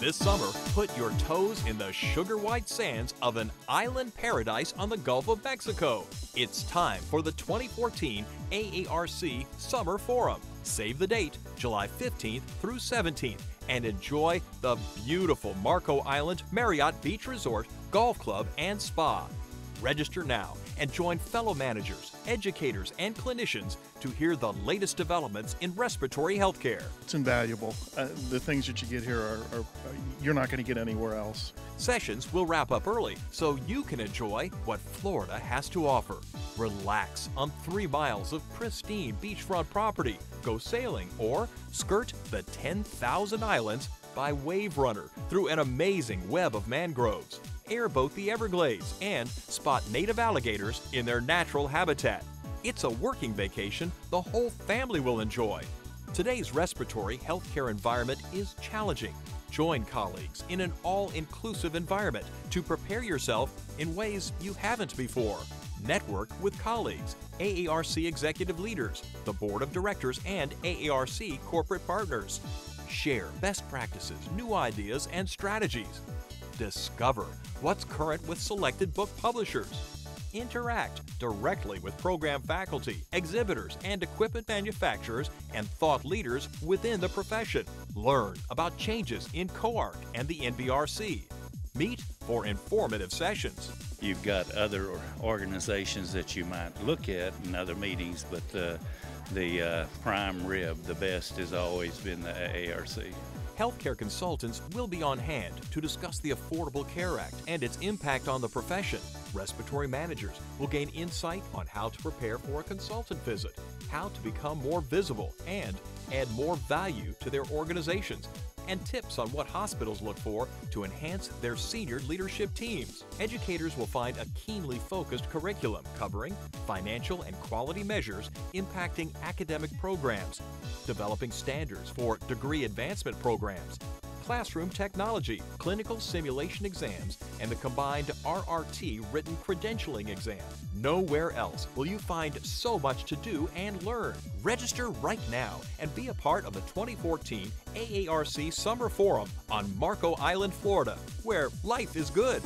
This summer, put your toes in the sugar white sands of an island paradise on the Gulf of Mexico. It's time for the 2014 AARC Summer Forum. Save the date, July 15th through 17th, and enjoy the beautiful Marco Island Marriott Beach Resort, Golf Club, and Spa. Register now and join fellow managers, educators, and clinicians to hear the latest developments in respiratory health care. It's invaluable. The things that you get here are you're not going to get anywhere else. Sessions will wrap up early so you can enjoy what Florida has to offer. Relax on 3 miles of pristine beachfront property, go sailing, or skirt the 10,000 islands by Wave Runner through an amazing web of mangroves. Airboat the Everglades, and spot native alligators in their natural habitat. It's a working vacation the whole family will enjoy. Today's respiratory healthcare environment is challenging. Join colleagues in an all-inclusive environment to prepare yourself in ways you haven't before. Network with colleagues, AARC executive leaders, the board of directors, and AARC corporate partners. Share best practices, new ideas, and strategies. Discover what's current with selected book publishers. Interact directly with program faculty, exhibitors, and equipment manufacturers and thought leaders within the profession. Learn about changes in COARC and the NBRC. Meet for informative sessions. You've got other organizations that you might look at in other meetings, but the prime rib, the best, has always been the AARC. Healthcare consultants will be on hand to discuss the Affordable Care Act and its impact on the profession. Respiratory managers will gain insight on how to prepare for a consultant visit, how to become more visible and add more value to their organizations, and tips on what hospitals look for to enhance their senior leadership teams. Educators will find a keenly focused curriculum covering financial and quality measures impacting academic programs, developing standards for degree advancement programs, classroom technology, clinical simulation exams, and the combined RRT written credentialing exam. Nowhere else will you find so much to do and learn. Register right now and be a part of the 2014 AARC Summer Forum on Marco Island, Florida, where life is good.